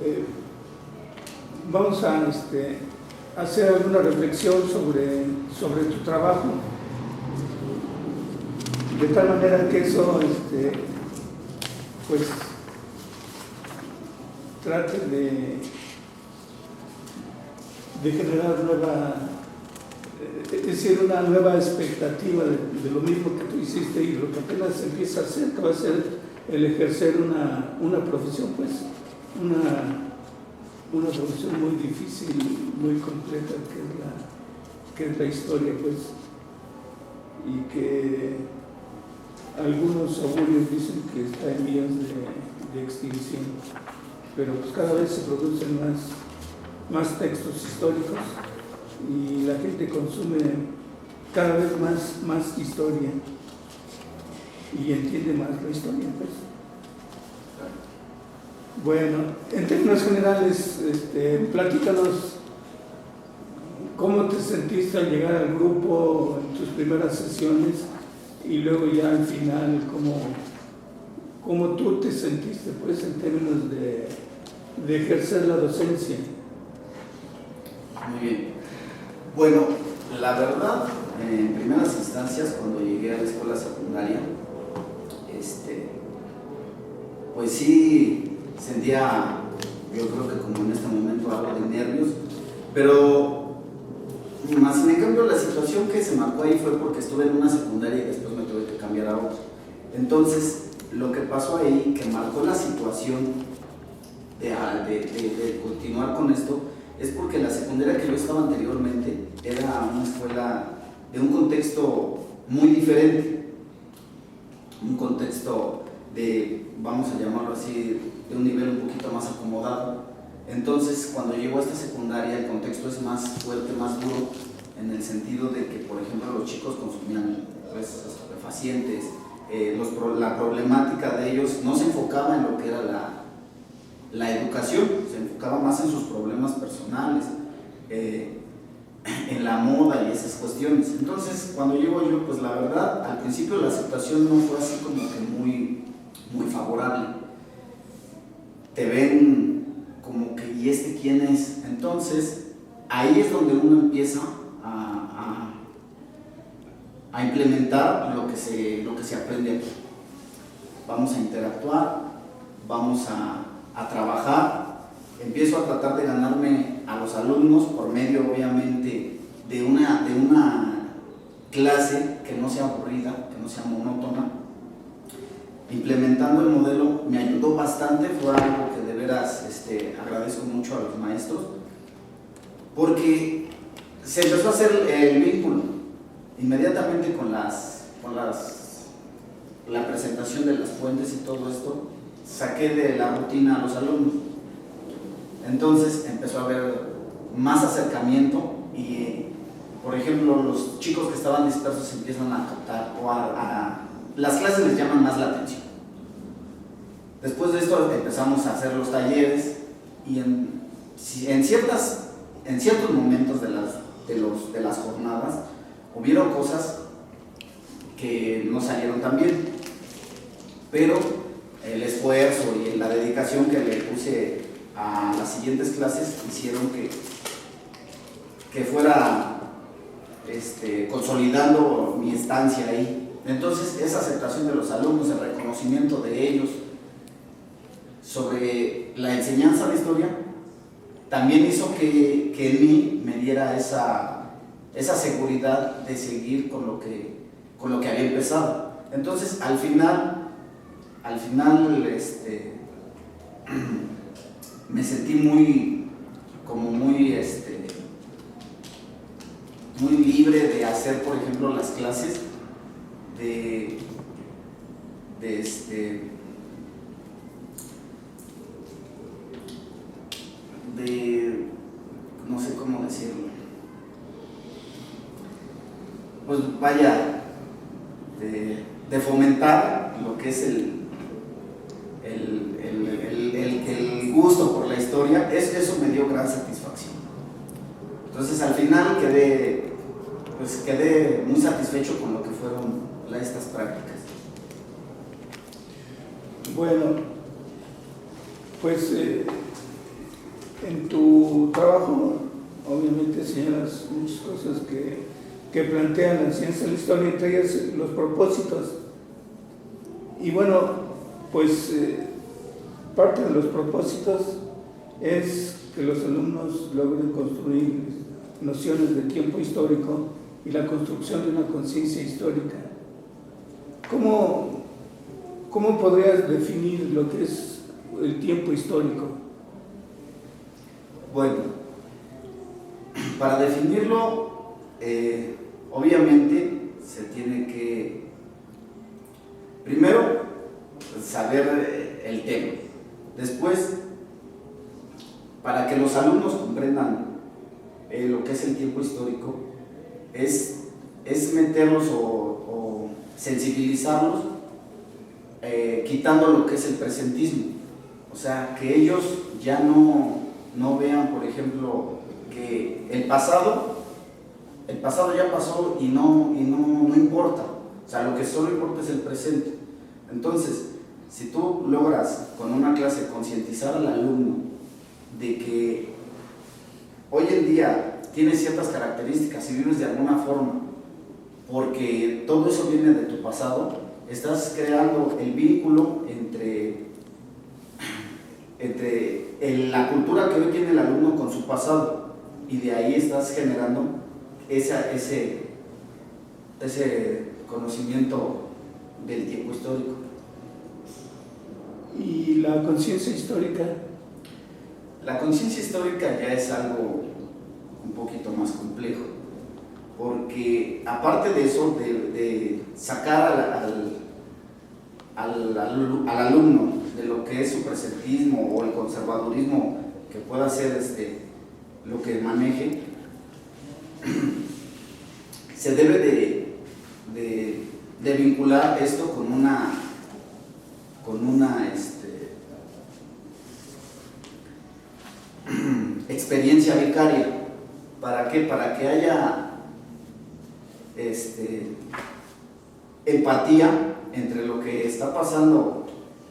eh, vamos a hacer alguna reflexión sobre tu trabajo, de tal manera que eso pues trate de generar es decir, una nueva expectativa de lo mismo que tú hiciste y lo que apenas empieza a hacer, que va a ser el ejercer una profesión, pues, una profesión muy difícil, muy completa, que es la historia, pues, y que algunos augurios dicen que está en vías de extinción, pero pues cada vez se producen más textos históricos y la gente consume cada vez más historia y entiende más la historia, pues. Bueno, en términos generales, platícanos cómo te sentiste al llegar al grupo en tus primeras sesiones y luego ya al final cómo tú te sentiste, pues, en términos de ejercer la docencia. Muy bien. Bueno, la verdad, en primeras instancias, cuando llegué a la escuela secundaria, pues sí sentía, yo creo que como en este momento algo de nervios, pero más sin en cambio la situación que se marcó ahí fue porque estuve en una secundaria y después me tuve que cambiar a otra. Entonces, lo que pasó ahí, que marcó la situación de continuar con esto, es porque la secundaria que yo estaba anteriormente era una escuela de un contexto muy diferente, un contexto de, vamos a llamarlo así, de un nivel un poquito más acomodado. Entonces, cuando llegó a esta secundaria, el contexto es más fuerte, más duro, en el sentido de que, por ejemplo, los chicos consumían pues, estupefacientes, la problemática de ellos no se enfocaba en lo que era la educación, se enfocaba más en sus problemas personales, en la moda y esas cuestiones. Entonces, cuando llego yo, pues la verdad, al principio la aceptación no fue así como que muy favorable. Te ven como que, ¿y este quién es? Entonces, ahí es donde uno empieza a implementar lo que se aprende aquí. Vamos a interactuar, vamos a trabajar, empiezo a tratar de ganarme a los alumnos por medio, obviamente, de una clase que no sea aburrida, que no sea monótona. Implementando el modelo me ayudó bastante, fue algo que de veras agradezco mucho a los maestros, porque se empezó a hacer el vínculo inmediatamente con la presentación de las fuentes y todo esto. Saqué de la rutina a los alumnos, entonces empezó a haber más acercamiento y, por ejemplo, los chicos que estaban dispersos empiezan a captar las clases les llaman más la atención. Después de esto empezamos a hacer los talleres y en ciertos momentos de las jornadas hubieron cosas que no salieron tan bien, pero el esfuerzo y la dedicación que le puse a las siguientes clases hicieron que fuera consolidando mi estancia ahí. Entonces, esa aceptación de los alumnos, el reconocimiento de ellos sobre la enseñanza de historia, también hizo que en mí me diera esa seguridad de seguir con lo que había empezado. Entonces, al final me sentí muy libre de hacer, por ejemplo, las clases no sé cómo decirlo, pues vaya, de fomentar lo que es el gusto por la historia. Eso me dio gran satisfacción. Entonces, al final quedé muy satisfecho con lo que fueron estas prácticas. Bueno, pues En tu trabajo, obviamente, señalas muchas cosas que plantean la ciencia de la historia, entre ellas los propósitos. Y bueno, pues parte de los propósitos es que los alumnos logren construir nociones de tiempo histórico y la construcción de una conciencia histórica. ¿Cómo podrías definir lo que es el tiempo histórico? Bueno, para definirlo, obviamente se tiene que primero saber el tema. Después, para que los alumnos comprendan lo que es el tiempo histórico, es meterlos o sensibilizarlos, quitando lo que es el presentismo. O sea, que ellos ya no vean, por ejemplo, que el pasado ya pasó y no importa. O sea, lo que solo importa es el presente. Entonces, si tú logras con una clase concientizar al alumno de que hoy en día tienes ciertas características y vives de alguna forma, porque todo eso viene de tu pasado, estás creando el vínculo entre la cultura que hoy tiene el alumno con su pasado, y de ahí estás generando ese conocimiento del tiempo histórico. ¿Y la conciencia histórica? La conciencia histórica ya es algo un poquito más complejo, porque aparte de eso, de sacar al alumno de lo que es su presentismo o el conservadurismo que pueda ser lo que maneje, se debe de vincular esto con una experiencia vicaria. ¿Para qué? Para que haya empatía entre lo que está pasando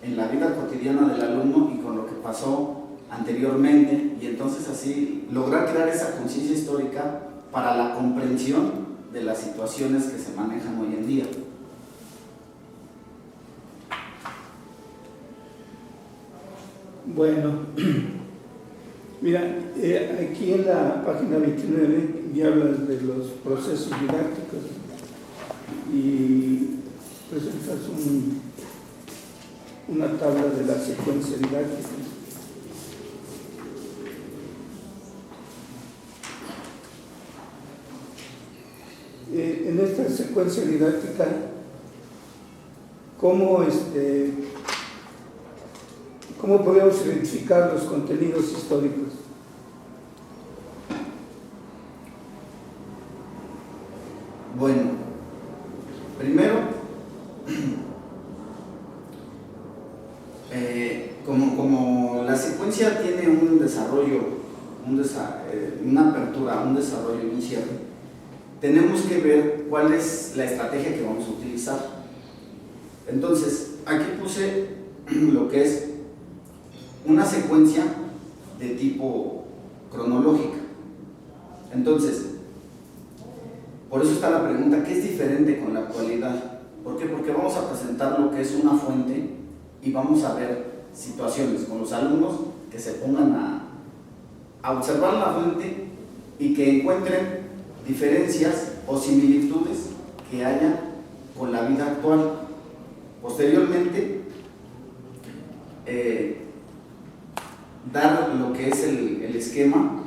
en la vida cotidiana del alumno y con lo que pasó anteriormente, y entonces así lograr crear esa conciencia histórica para la comprensión de las situaciones que se manejan hoy en día. Bueno, mira, aquí en la página 29 ya hablas de los procesos didácticos y presentas una tabla de la secuencia didáctica. En esta secuencia didáctica, ¿cómo podemos identificar los contenidos históricos? Bueno, primero, como la secuencia tiene un desarrollo, una apertura, un desarrollo y un cierre, tenemos que ver cuál es la estrategia que vamos a utilizar. Entonces, aquí puse lo que es una secuencia de tipo cronológica. Entonces, por eso está la pregunta, ¿qué es diferente con la actualidad? ¿Por qué? Porque vamos a presentar lo que es una fuente y vamos a ver situaciones con los alumnos que se pongan a observar la fuente y que encuentren diferencias o similitudes que haya con la vida actual. Posteriormente, dar lo que es el esquema,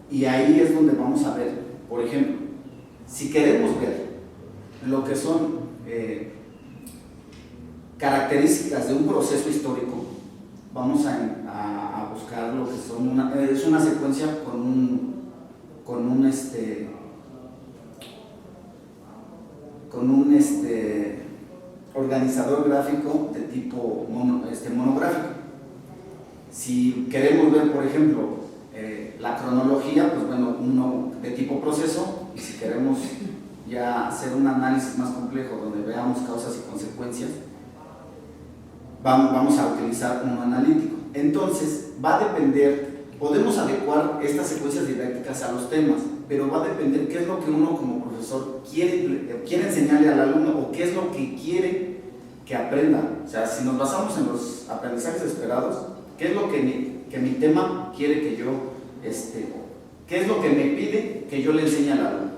y ahí es donde vamos a ver, por ejemplo, si queremos ver lo que son características de un proceso histórico, vamos a buscar lo que son es una secuencia con un organizador gráfico de tipo monográfico. Si queremos ver, por ejemplo, la cronología, pues bueno, uno de tipo proceso, y si queremos ya hacer un análisis más complejo donde veamos causas y consecuencias, vamos a utilizar uno analítico. Entonces, va a depender podemos adecuar estas secuencias didácticas a los temas, pero va a depender qué es lo que uno como profesor quiere enseñarle al alumno o qué es lo que quiere que aprenda. O sea, si nos basamos en los aprendizajes esperados, ¿qué es lo que mi tema quiere que yo, qué es lo que me pide que yo le enseñe al alumno?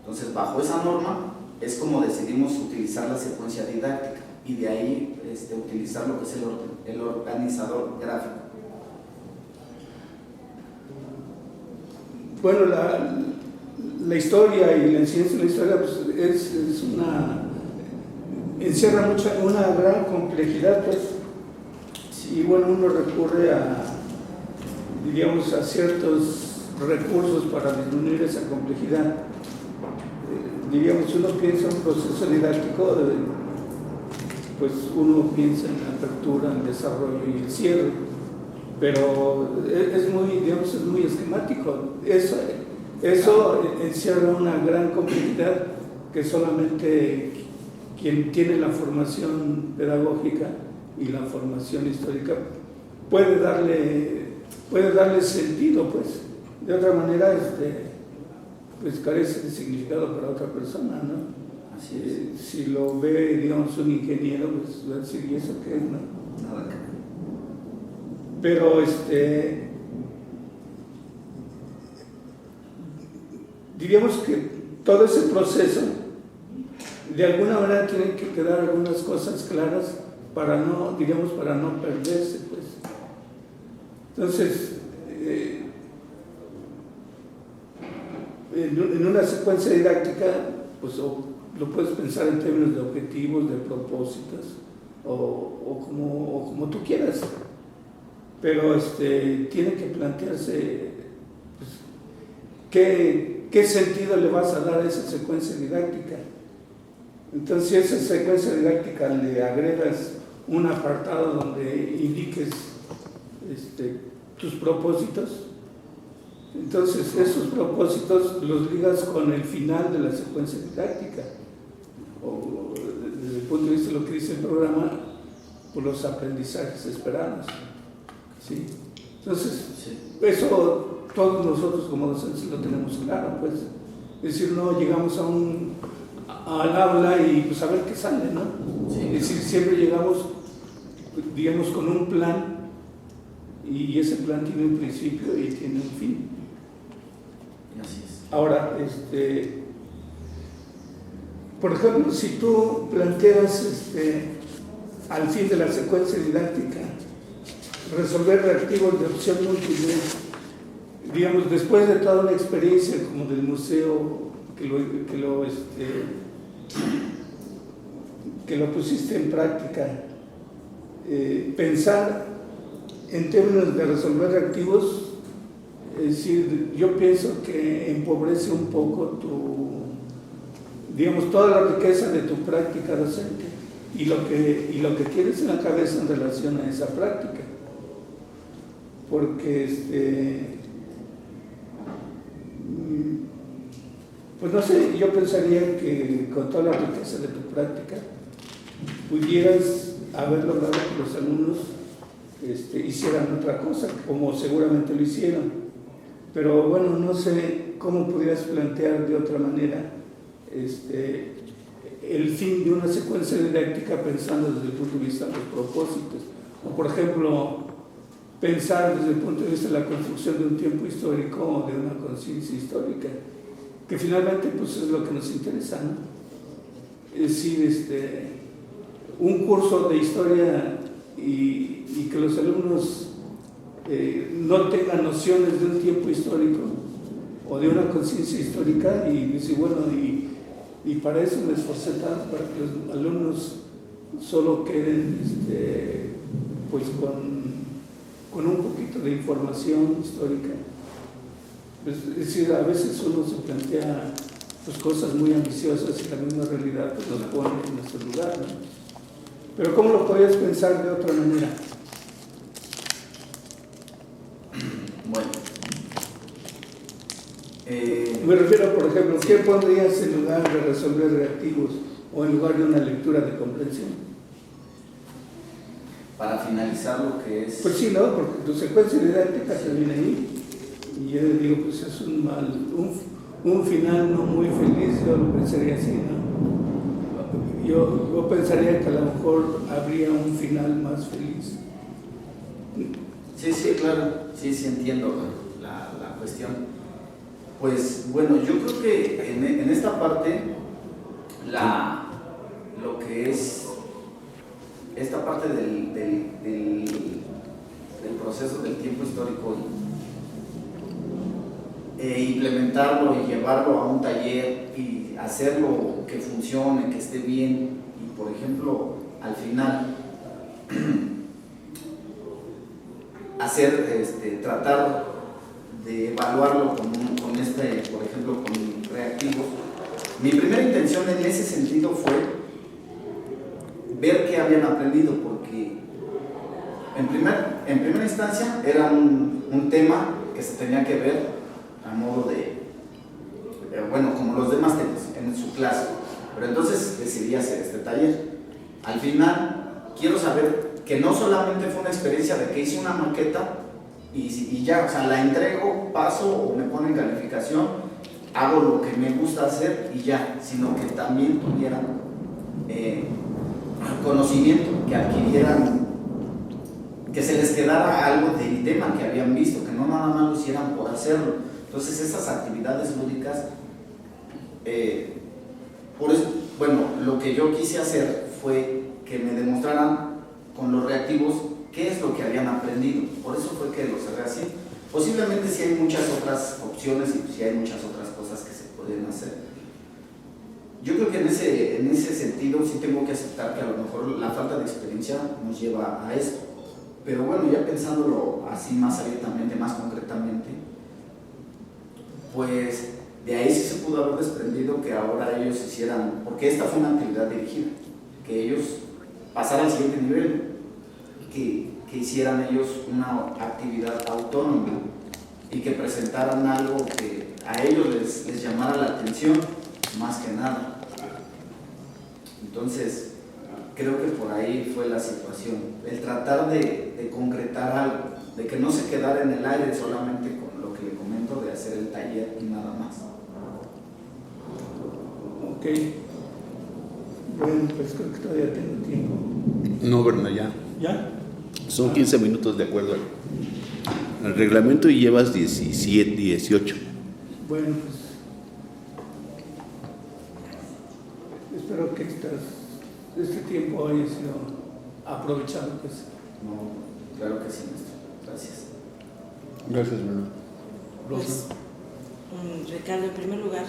Entonces, bajo esa norma es como decidimos utilizar la secuencia didáctica y de ahí utilizar lo que es el organizador gráfico. Bueno, la historia y la enseñanza de la historia pues, encierra una gran complejidad, pues, y bueno, uno recurre a ciertos recursos para disminuir esa complejidad. Uno piensa en un proceso didáctico, pues uno piensa en la apertura, el desarrollo y el cierre, pero es muy esquemático. Eso encierra una gran complejidad que solamente quien tiene la formación pedagógica y la formación histórica puede darle sentido, pues. De otra manera, pues carece de significado para otra persona, ¿no? Así es. Si lo ve, un ingeniero, pues va a decir, ¿y eso qué es, no? Nada que ver. Pero, diríamos que todo ese proceso, de alguna manera tienen que quedar algunas cosas claras para no perderse, pues. Entonces, en una secuencia didáctica, pues lo puedes pensar en términos de objetivos, de propósitos, o como tú quieras, pero tiene que plantearse pues, qué sentido le vas a dar a esa secuencia didáctica. Entonces, si a esa secuencia didáctica le agregas un apartado donde indiques tus propósitos, entonces esos propósitos los ligas con el final de la secuencia didáctica, o desde el punto de vista de lo que dice el programa, por los aprendizajes esperados, ¿sí? Entonces, eso todos nosotros como docentes lo tenemos claro, pues. Es decir, no llegamos al aula y pues a ver qué sale, ¿no? Sí. Es decir, siempre llegamos, digamos, con un plan, y ese plan tiene un principio y tiene un fin. Así es. Ahora, por ejemplo, si tú planteas al fin de la secuencia didáctica resolver reactivos de opción múltiple, digamos, después de toda una experiencia como del museo que lo pusiste en práctica, pensar en términos de resolver reactivos, es decir, yo pienso que empobrece un poco toda la riqueza de tu práctica docente y lo que tienes en la cabeza en relación a esa práctica. Porque, pues no sé, yo pensaría que con toda la riqueza de tu práctica pudieras haber logrado que los alumnos hicieran otra cosa, como seguramente lo hicieron. Pero bueno, no sé cómo pudieras plantear de otra manera el fin de una secuencia didáctica pensando desde el punto de vista de los propósitos. O por ejemplo, pensar desde el punto de vista de la construcción de un tiempo histórico o de una conciencia histórica, que finalmente pues es lo que nos interesa, ¿no? Es decir, un curso de historia y que los alumnos no tengan nociones de un tiempo histórico o de una conciencia histórica, y dice, bueno, y para eso me esforcé tanto, para que los alumnos solo queden pues con un poquito de información histórica. Pues, es decir, a veces uno se plantea pues, cosas muy ambiciosas y la misma realidad pues, nos pone en nuestro lugar, ¿no? Pero ¿cómo lo podrías pensar de otra manera? Bueno, me refiero, por ejemplo, ¿qué pondrías en lugar de resolver reactivos o en lugar de una lectura de comprensión? para finalizar lo que es... Pues sí, ¿no? Porque tu secuencia didáctica se viene ahí. Y yo digo, pues es un final no muy feliz, yo lo pensaría así, ¿no? Yo pensaría que a lo mejor habría un final más feliz. Sí, sí, claro, sí, sí entiendo la cuestión. Pues bueno, yo creo que en esta parte, lo que es esta parte del proceso del tiempo histórico, implementarlo y llevarlo a un taller y hacerlo que funcione, que esté bien, y por ejemplo, al final tratar de evaluarlo con por ejemplo, con reactivos. Mi primera intención en ese sentido fue ver qué habían aprendido, porque en primera instancia era un tema que se tenía que ver a modo de, bueno, como los demás temas en su clase, pero entonces decidí hacer este taller. Al final quiero saber que no solamente fue una experiencia de que hice una maqueta y ya, o sea, la entrego, paso o me ponen calificación, hago lo que me gusta hacer y ya, sino que también tuvieran conocimiento, que adquirieran, que se les quedara algo del tema que habían visto, que no nada más lo hicieran por hacerlo. Entonces esas actividades lúdicas, por eso, bueno, lo que yo quise hacer fue que me demostraran con los reactivos qué es lo que habían aprendido. Por eso fue que lo cerré así. Posiblemente sí hay muchas otras opciones y sí hay muchas otras cosas que se pueden hacer. Yo creo que en ese sentido sí tengo que aceptar que a lo mejor la falta de experiencia nos lleva a esto. Pero bueno, ya pensándolo así más abiertamente, más concretamente, pues de ahí sí se pudo haber desprendido que ahora ellos hicieran, porque esta fue una actividad dirigida, que ellos pasaran al siguiente nivel, que hicieran ellos una actividad autónoma y que presentaran algo que a ellos les llamara la atención, más que nada. Entonces, creo que por ahí fue la situación, el tratar de concretar algo, de que no se quedara en el aire solamente con lo que le comento de hacer el taller y nada más. Ok. Bueno, pues creo que todavía tengo tiempo. No, Berna, ya. ¿Ya? Son 15 minutos de acuerdo al reglamento y llevas 17, 18. Bueno, pues espero que este tiempo haya sido aprovechado. Pues. No, claro que sí, maestro. Gracias. Gracias, Berna. Pues, Ricardo, en primer lugar,